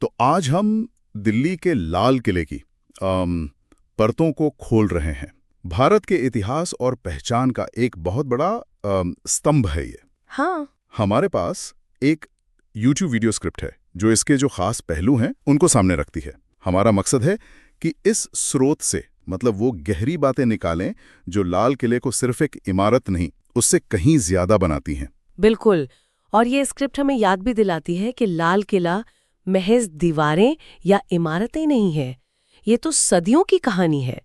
तो आज हम दिल्ली के लाल किले की परतों को खोल रहे हैं। भारत के इतिहास और पहचान का एक बहुत बड़ा स्तंभ है ये। हाँ। हमारे पास एक YouTube वीडियो स्क्रिप्ट है जो इसके जो खास पहलू हैं उनको सामने रखती है। हमारा मकसद है कि इस स्रोत से मतलब वो गहरी बातें निकालें जो लाल किले को सिर्फ एक इमारत नहीं, उससे कहीं ज्यादा बनाती हैं। बिल्कुल। और ये स्क्रिप्ट हमें याद भी दिलाती है कि लाल किला महज दीवारें या इमारतें नहीं है, ये तो सदियों की कहानी है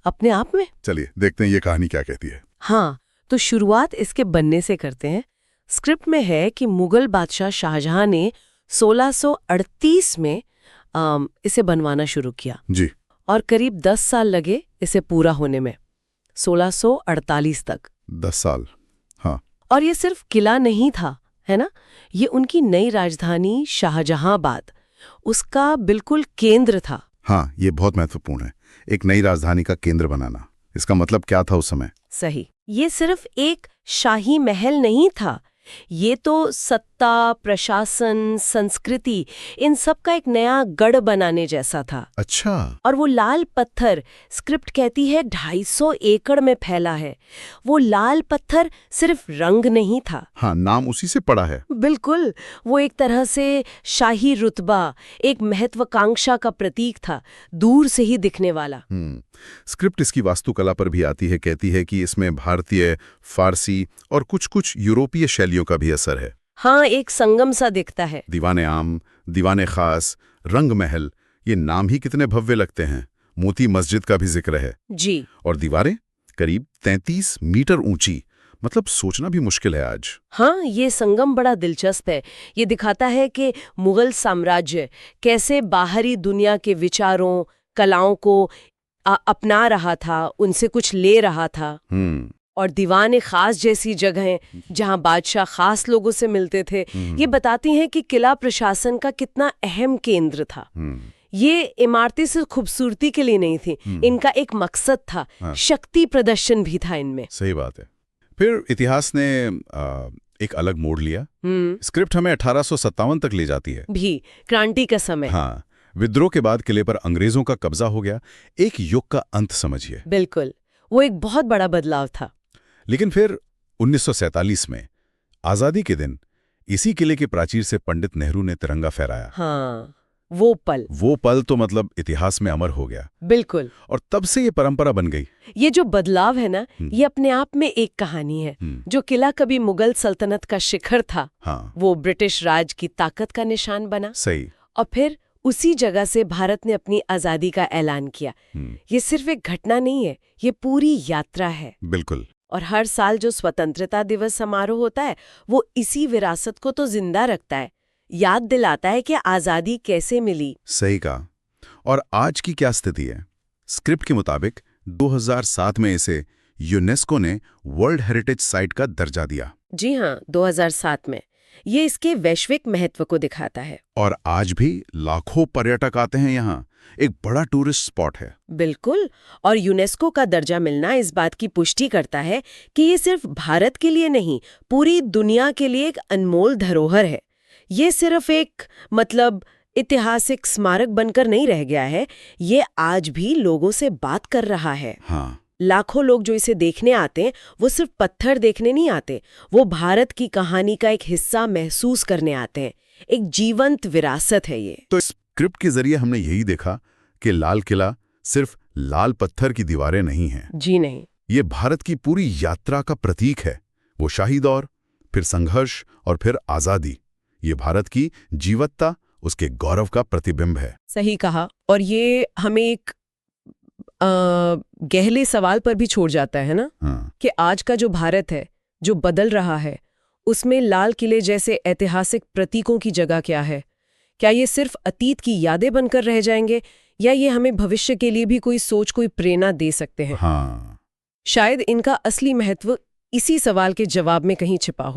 अपने आप में। चलिए देखते हैं ये कहानी क्या कहती है। हाँ, तो शुरुआत इसके बनने से करते हैं। स्क्रिप्ट में है कि मुगल बादशाह शाहजहां ने 1638 में इसे बनवाना शुरू किया जी। और करीब 10 साल लगे इसे पूरा होने में, 1648 तक। 10 साल, हाँ। और ये सिर्फ किला नहीं था, है ना, ये उनकी नई राजधानी शाहजहांबाद, उसका बिल्कुल केंद्र था। हाँ, ये बहुत महत्वपूर्ण है, एक नई राजधानी का केंद्र बनाना। इसका मतलब क्या था उस समय? सही, ये सिर्फ एक शाही महल नहीं था, ये तो सत्ता, प्रशासन, संस्कृति, इन सब का एक नया गढ़ बनाने जैसा था। अच्छा। और वो लाल पत्थर, स्क्रिप्ट कहती है 250 एकड़ में फैला है। वो लाल पत्थर सिर्फ रंग नहीं था। हाँ, नाम उसी से पड़ा है। बिल्कुल, वो एक तरह से शाही रुतबा, एक महत्वाकांक्षा का प्रतीक था, दूर से ही दिखने वाला। स्क्रिप्ट इसकी वास्तुकला पर भी आती है, कहती है कि इसमें भारतीय, फारसी और कुछ यूरोपीय शैलियों का भी असर है। हाँ, एक संगम सा दिखता है। दीवाने आम, दीवाने खास, रंग महल, ये नाम ही कितने भव्य लगते हैं। मोती मस्जिद का भी जिक्र है जी। और दीवारें करीब 33 मीटर ऊंची, मतलब सोचना भी मुश्किल है आज। हाँ, ये संगम बड़ा दिलचस्प है। ये दिखाता है कि मुगल साम्राज्य कैसे बाहरी दुनिया के विचारों, कलाओं को अपना रहा था, उनसे कुछ ले रहा था। और दीवाने खास जैसी जगहें जहां बादशाह खास लोगों से मिलते थे, ये बताती हैं कि किला प्रशासन का कितना अहम केंद्र था। ये इमारतें सिर्फ खूबसूरती के लिए नहीं थी, इनका एक मकसद था। हाँ। शक्ति प्रदर्शन भी था इनमें। सही बात है। फिर इतिहास ने एक अलग मोड़ लिया। स्क्रिप्ट हमें 1857 तक ले जाती है, भी क्रांति का समय। हाँ, विद्रोह के बाद किले पर अंग्रेजों का कब्जा हो गया, एक युग का अंत समझिए। बिल्कुल, वो एक बहुत बड़ा बदलाव था। लेकिन फिर 1947 में आजादी के दिन इसी किले के प्राचीर से पंडित नेहरू ने तिरंगा फहराया। हाँ, वो पल तो मतलब इतिहास में अमर हो गया। बिल्कुल। और तब से ये परंपरा बन गई। ये जो बदलाव है ना, ये अपने आप में एक कहानी है। जो किला कभी मुगल सल्तनत का शिखर था, हाँ। वो ब्रिटिश राज की ताकत का निशान बना। सही। और फिर उसी जगह से भारत ने अपनी आजादी का ऐलान किया। ये सिर्फ एक घटना नहीं है, ये पूरी यात्रा है। बिल्कुल। और हर साल जो स्वतंत्रता दिवस समारोह होता है, वो इसी विरासत को तो जिंदा रखता है, याद दिलाता है कि आजादी कैसे मिली। सही कहा। और आज की क्या स्थिति है? स्क्रिप्ट के मुताबिक 2007 में इसे यूनेस्को ने वर्ल्ड हेरिटेज साइट का दर्जा दिया। जी हाँ, 2007 में। ये इसके वैश्विक महत्व को दिखाता है। और आज भी लाखों पर्यटक आते हैं यहाँ, एक बड़ा टूरिस्ट स्पॉट है। बिल्कुल। और यूनेस्को का दर्जा मिलना इस बात की पुष्टि करता है कि ये सिर्फ भारत के लिए नहीं, पूरी दुनिया के लिए एक अनमोल धरोहर है। ये सिर्फ एक ऐतिहासिक स्मारक बनकर नहीं रह गया है, ये आज भी लोगों से बात कर रहा है। हाँ। लाखों लोग जो इसे देखने आते हैं, वो सिर्फ पत्थर देखने नहीं आते, वो भारत की कहानी का एक हिस्सा महसूस करने आते हैं। एक जीवंत विरासत है ये। तो इस स्क्रिप्ट के जरिए हमने यही देखा कि लाल किला सिर्फ लाल पत्थर की दीवारें नहीं हैं। जी नहीं, ये भारत की पूरी यात्रा का प्रतीक है। वो शाही दौर, फिर संघर्ष और फिर आजादी। ये भारत की जीवत्ता, उसके गौरव का प्रतिबिंब है। सही कहा। और ये हमें एक गहरे सवाल पर भी छोड़ जाता है ना। हाँ। कि आज का जो भारत है, जो बदल रहा है, उसमें लाल किले जैसे ऐतिहासिक प्रतीकों की जगह क्या है? क्या ये सिर्फ अतीत की यादें बनकर रह जाएंगे, या ये हमें भविष्य के लिए भी कोई सोच, कोई प्रेरणा दे सकते हैं? हाँ। शायद इनका असली महत्व इसी सवाल के जवाब में कहीं छिपा हो।